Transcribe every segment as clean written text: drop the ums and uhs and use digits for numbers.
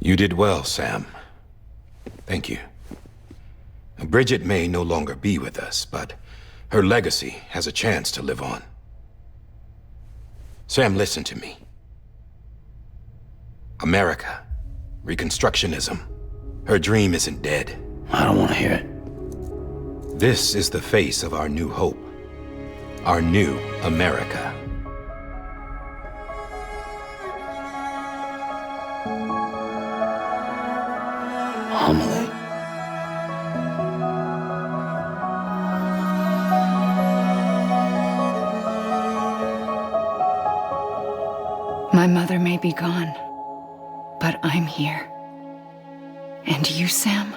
You did well, Sam. Thank you. Bridget may no longer be with us, but her legacy has a chance to live on. Sam, listen to me. America, Reconstructionism, her dream isn't dead. I don't want to hear it. This is the face of our new hope. Our new America. Homily. My mother may be gone, but I'm here. And you, Sam,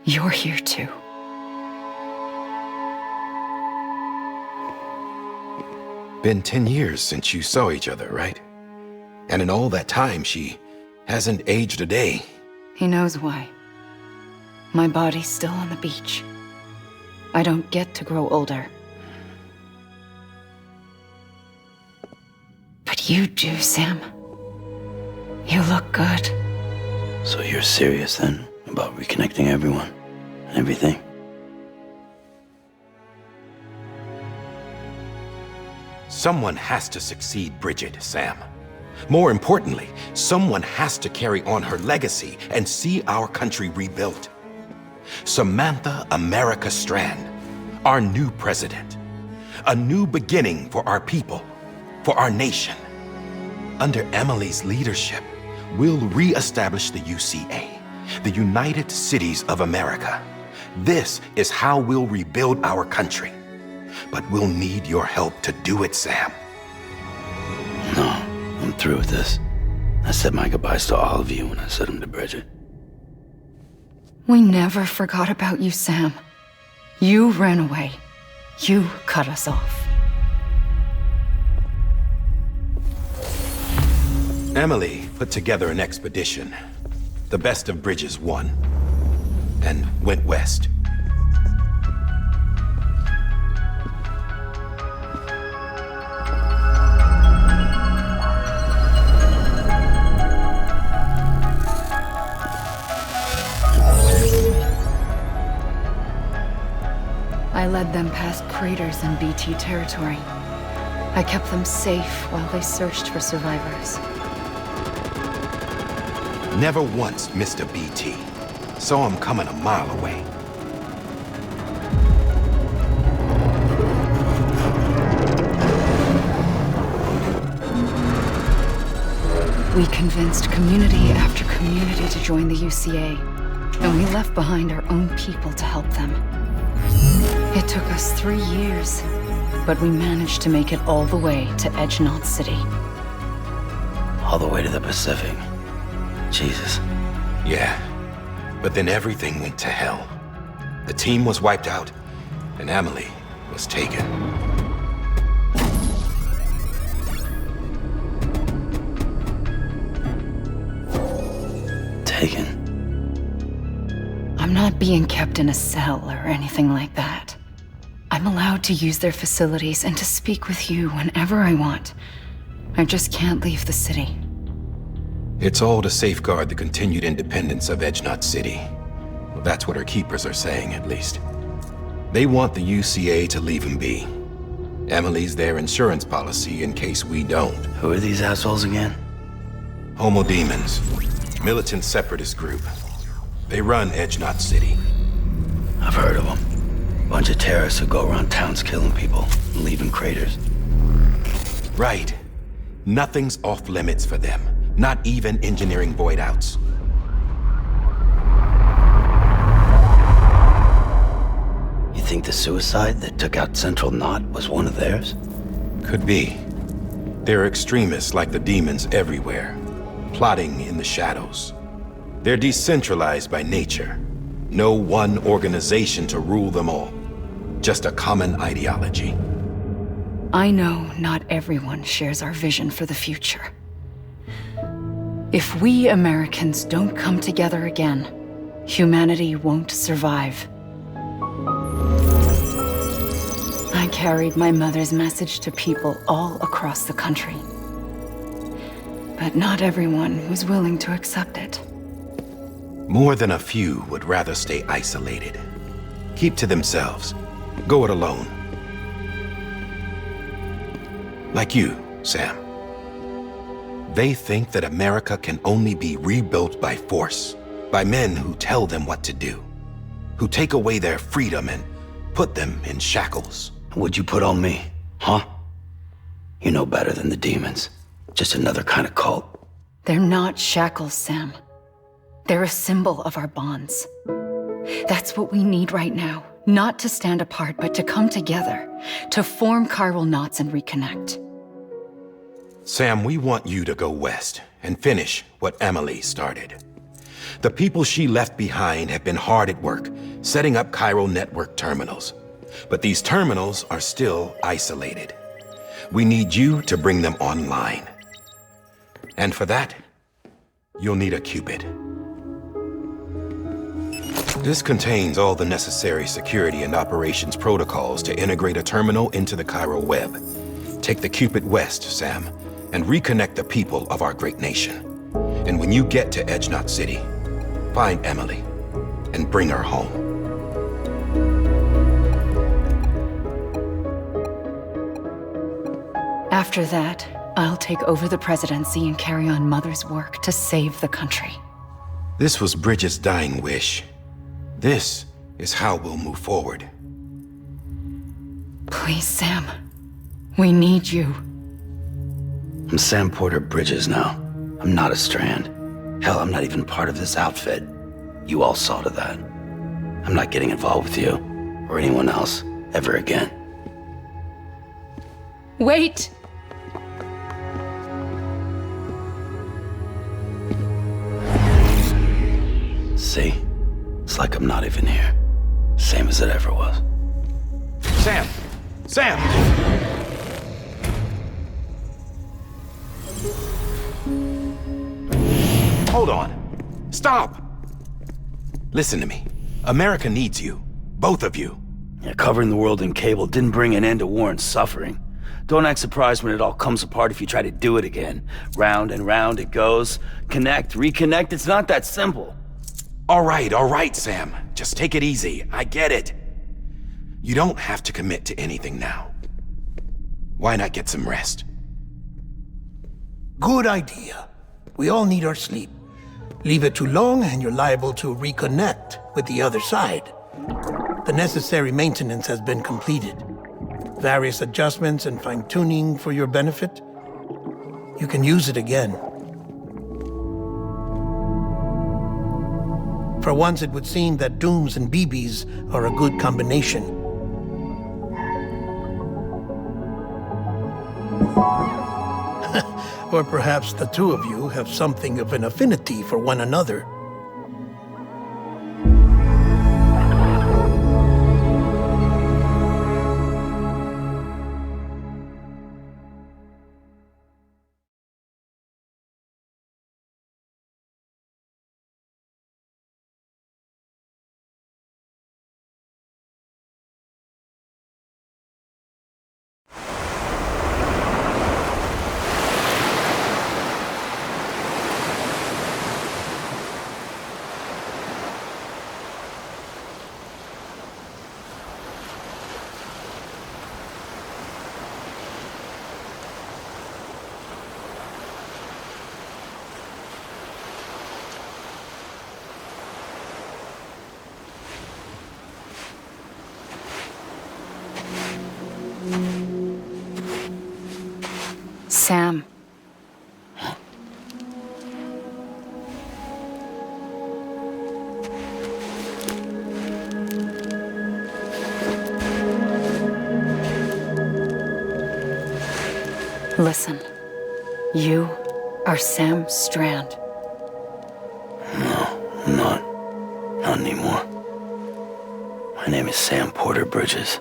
you're here too. Been 10 years since you saw each other, right? And in all that time, she hasn't aged a day. He knows why. My body's still on the beach. I don't get to grow older. But you do, Sam. You look good. So you're serious then about reconnecting everyone and everything? Someone has to succeed Bridget, Sam. More importantly, someone has to carry on her legacy and see our country rebuilt. Samantha America Strand, our new president. A new beginning for our people, for our nation. Under Emily's leadership, we'll re-establish the UCA, the United Cities of America. This is how we'll rebuild our country. But we'll need your help to do it, Sam. No, I'm through with this. I said my goodbyes to all of you when I said them to Bridget. We never forgot about you, Sam. You ran away. You cut us off. Emily put together an expedition. The best of Bridges won. And went west. I led them past craters in BT territory. I kept them safe while they searched for survivors. Never once missed a BT. Saw him coming a mile away. We convinced community after community to join the UCA, and we left behind our own people to help them. It took us 3 years, but we managed to make it all the way to Edge Knot City. All the way to the Pacific. Jesus. Yeah, but then everything went to hell. The team was wiped out, and Emily was taken. Taken? I'm not being kept in a cell or anything like that. I'm allowed to use their facilities and to speak with you whenever I want. I just can't leave the city. It's all to safeguard the continued independence of Edge Knot City. Well, that's what our keepers are saying, at least. They want the UCA to leave him be. Emily's their insurance policy in case we don't. Who are these assholes again? Homo Demons. Militant separatist group. They run Edge Knot City. I've heard of them. Bunch of terrorists who go around towns killing people and leaving craters. Right. Nothing's off limits for them. Not even engineering void outs. You think the suicide that took out Central Knot was one of theirs? Could be. There are extremists like the demons everywhere, plotting in the shadows. They're decentralized by nature. No one organization to rule them all. Just a common ideology. I know not everyone shares our vision for the future. If we Americans don't come together again, humanity won't survive. I carried my mother's message to people all across the country. But not everyone was willing to accept it. More than a few would rather stay isolated. Keep to themselves. Go it alone. Like you, Sam. They think that America can only be rebuilt by force, by men who tell them what to do, who take away their freedom and put them in shackles. What'd you put on me, huh? You know better than the demons. Just another kind of cult. They're not shackles, Sam. They're a symbol of our bonds. That's what we need right now. Not to stand apart, but to come together, to form chiral knots and reconnect. Sam, we want you to go west and finish what Emily started. The people she left behind have been hard at work, setting up chiral network terminals. But these terminals are still isolated. We need you to bring them online. And for that, you'll need a Cupid. This contains all the necessary security and operations protocols to integrate a terminal into the chiral web. Take the Cupid west, Sam, and reconnect the people of our great nation. And when you get to Edge Knot City, find Emily and bring her home. After that, I'll take over the presidency and carry on Mother's work to save the country. This was Bridget's dying wish. This is how we'll move forward. Please, Sam. We need you. I'm Sam Porter Bridges now. I'm not a Strand. Hell, I'm not even part of this outfit. You all saw to that. I'm not getting involved with you, or anyone else, ever again. Wait! See? It's like I'm not even here. Same as it ever was. Sam! Sam! Hold on. Stop! Listen to me. America needs you. Both of you. Yeah, covering the world in cable didn't bring an end to war and suffering. Don't act surprised when it all comes apart if you try to do it again. Round and round it goes. Connect, reconnect, it's not that simple. All right, Sam. Just take it easy. I get it. You don't have to commit to anything now. Why not get some rest? Good idea. We all need our sleep. Leave it too long and you're liable to reconnect with the other side. The necessary maintenance has been completed. Various adjustments and fine-tuning for your benefit. You can use it again. For once, it would seem that Dooms and BBs are a good combination. Or perhaps the two of you have something of an affinity for one another. Sam. Listen. You are Sam Strand. No, I'm not. Not anymore. My name is Sam Porter Bridges.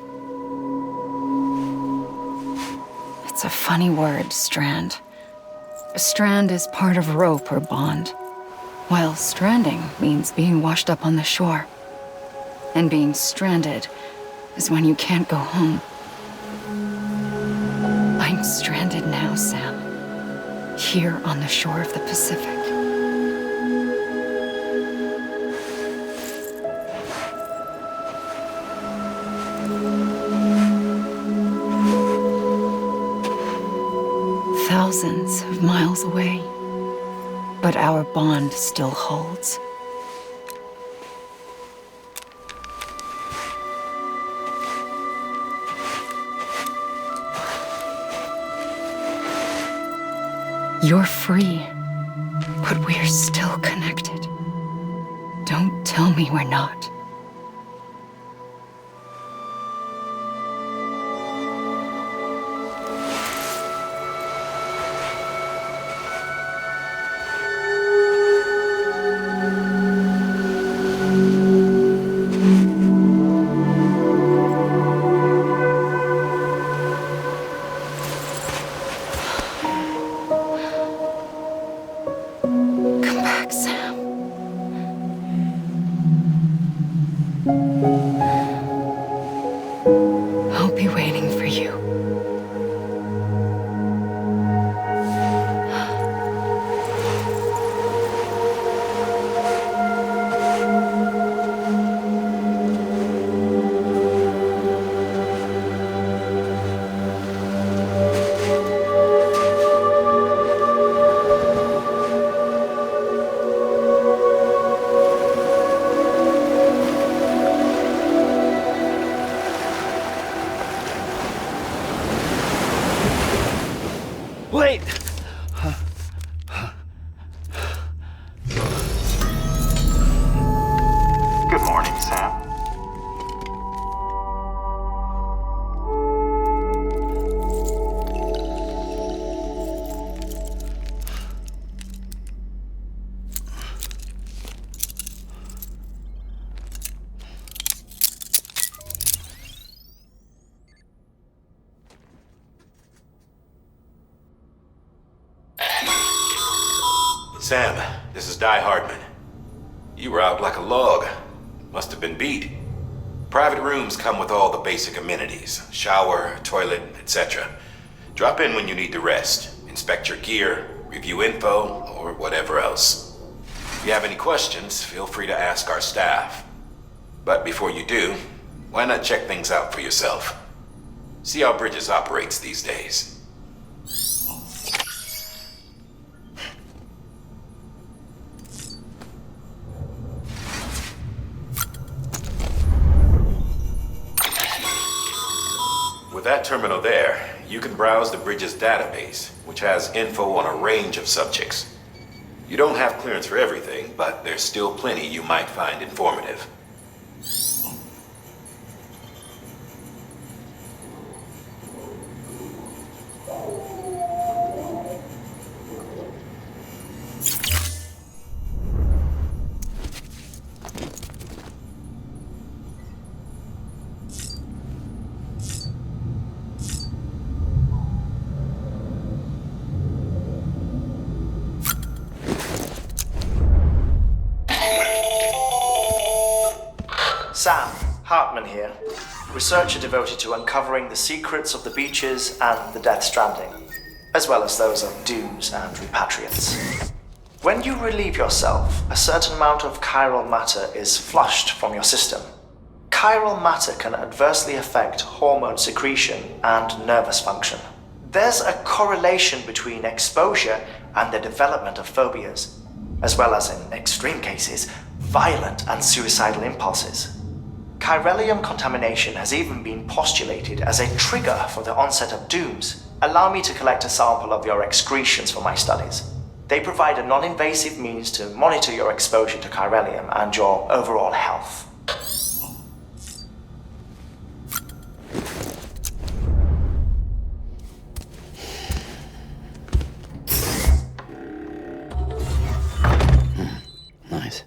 It's a funny word, strand. A strand is part of rope or bond, while stranding means being washed up on the shore. And being stranded is when you can't go home. I'm stranded now, Sam. here on the shore of the Pacific. Thousands of miles away, but our bond still holds. You're free, but we're still connected. Don't tell me we're not. I'll be waiting for you. Wait! Good morning, Sam. Sam, this is Die Hardman. You were out like a log. Must have been beat. Private rooms come with all the basic amenities. Shower, toilet, etc. Drop in when you need to rest. Inspect your gear, review info, or whatever else. If you have any questions, feel free to ask our staff. But before you do, why not check things out for yourself? See how Bridges operates these days. With that terminal there, you can browse the Bridges database, which has info on a range of subjects. You don't have clearance for everything, but there's still plenty you might find informative. Sam, Hartman here, researcher devoted to uncovering the secrets of the beaches and the Death Stranding, as well as those of dooms and repatriates. When you relieve yourself, a certain amount of chiral matter is flushed from your system. Chiral matter can adversely affect hormone secretion and nervous function. There's a correlation between exposure and the development of phobias, as well as, in extreme cases, violent and suicidal impulses. Chiralium contamination has even been postulated as a trigger for the onset of dooms. Allow me to collect a sample of your excretions for my studies. They provide a non-invasive means to monitor your exposure to chiralium and your overall health. Nice.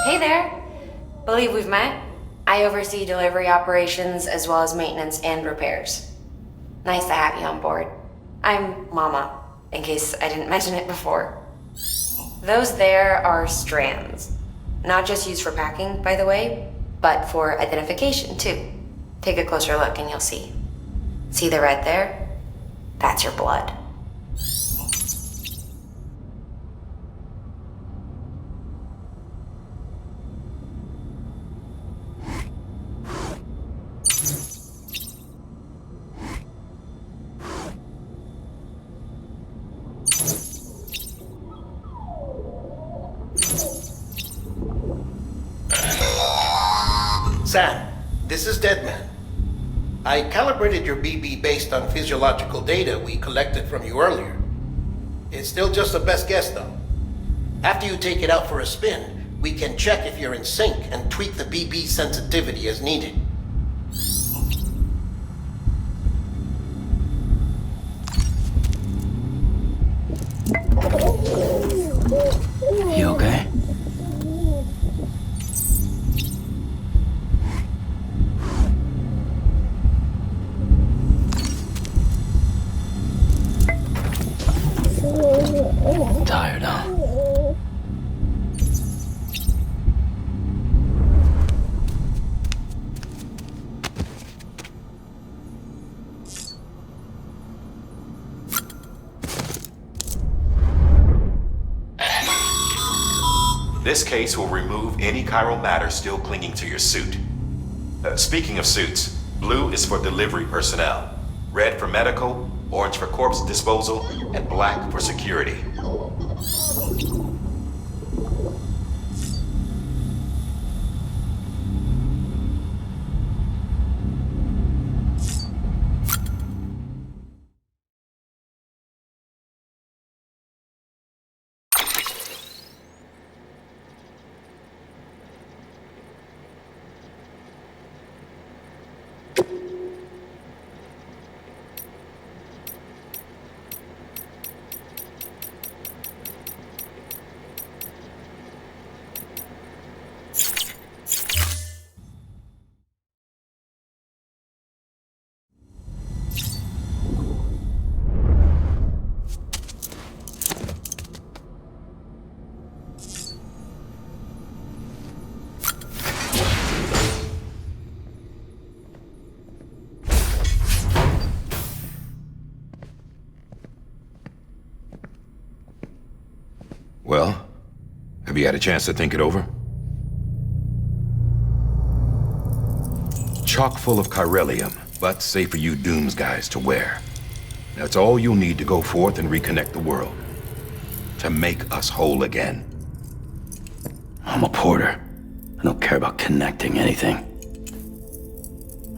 Hey there. Believe we've met. I oversee delivery operations as well as maintenance and repairs. Nice to have you on board. I'm Mama, in case I didn't mention it before. Those there are strands. Not just used for packing, by the way, but for identification too. Take a closer look and you'll see. See the red there? That's your blood. Sam, this is Deadman. I calibrated your BB based on physiological data we collected from you earlier. It's still just a best guess, though. After you take it out for a spin, we can check if you're in sync and tweak the BB sensitivity as needed. You okay? Tired, huh? This case will remove any chiral matter still clinging to your suit. Speaking of suits, blue is for delivery personnel, red for medical, orange for corpse disposal, and black for security. Well, have you had a chance to think it over? Chock full of chiralium, but safe for you Dooms guys to wear. That's all you'll need to go forth and reconnect the world. To make us whole again. I'm a porter. I don't care about connecting anything.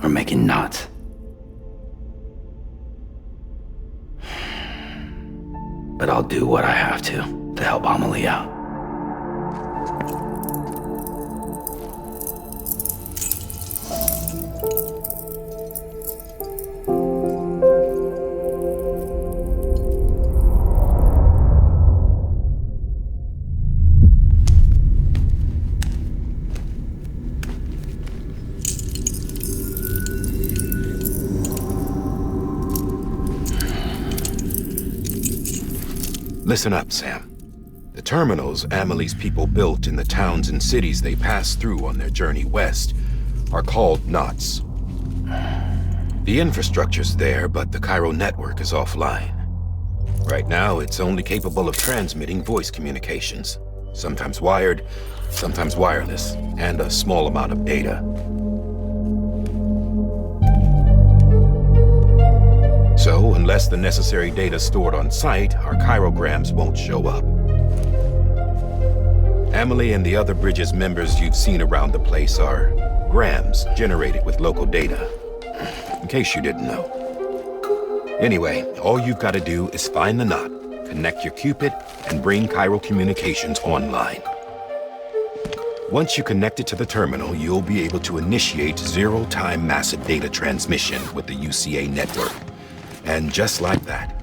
Or making knots. But I'll do what I have to help Amelie out. Listen up, Sam. The terminals Amelie's people built in the towns and cities they passed through on their journey west are called knots. The infrastructure's there, but the Cairo network is offline. Right now, it's only capable of transmitting voice communications, sometimes wired, sometimes wireless, and a small amount of data. So, unless the necessary data stored on site, our chirograms won't show up. Amelie and the other Bridges members you've seen around the place are grams generated with local data, in case you didn't know. Anyway, all you've got to do is find the knot, connect your Cupid, and bring Cairo communications online. Once you connect it to the terminal, you'll be able to initiate zero-time massive data transmission with the UCA network. And just like that,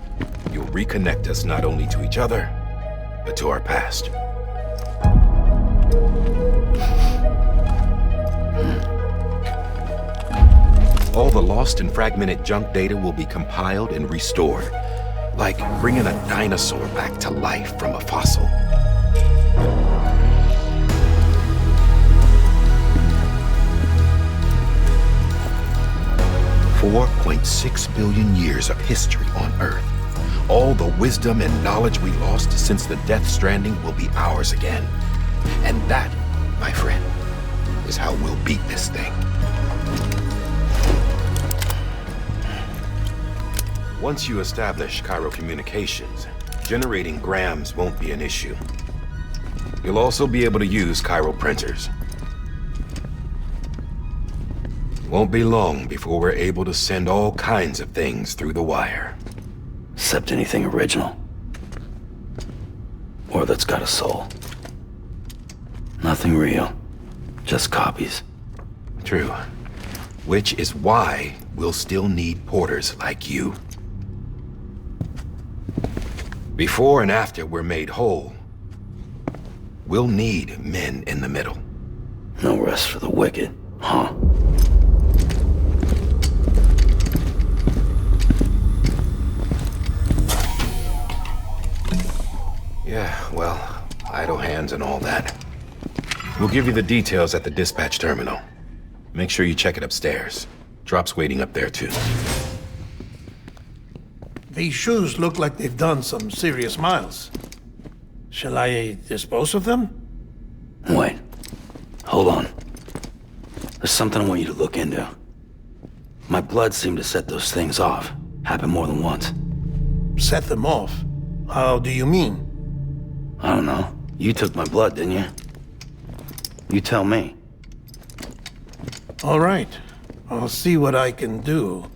you'll reconnect us not only to each other, but to our past. All the lost and fragmented junk data will be compiled and restored, like bringing a dinosaur back to life from a fossil. $4.6 billion years of history on Earth. All the wisdom and knowledge we lost since the Death Stranding will be ours again. And that, my friend, is how we'll beat this thing. Once you establish Cairo communications, generating grams won't be an issue. You'll also be able to use Cairo printers. It won't be long before we're able to send all kinds of things through the wire. Except anything original. Or that's got a soul. Nothing real. Just copies. True. Which is why we'll still need porters like you. Before and after we're made whole, we'll need men in the middle. No rest for the wicked, huh? Yeah, well, idle hands and all that. We'll give you the details at the dispatch terminal. Make sure you check it upstairs. Drop's waiting up there, too. These shoes look like they've done some serious miles. Shall I dispose of them? Wait. Hold on. There's something I want you to look into. My blood seemed to set those things off. Happened more than once. Set them off? How do you mean? I don't know. You took my blood, didn't you? You tell me. All right. I'll see what I can do.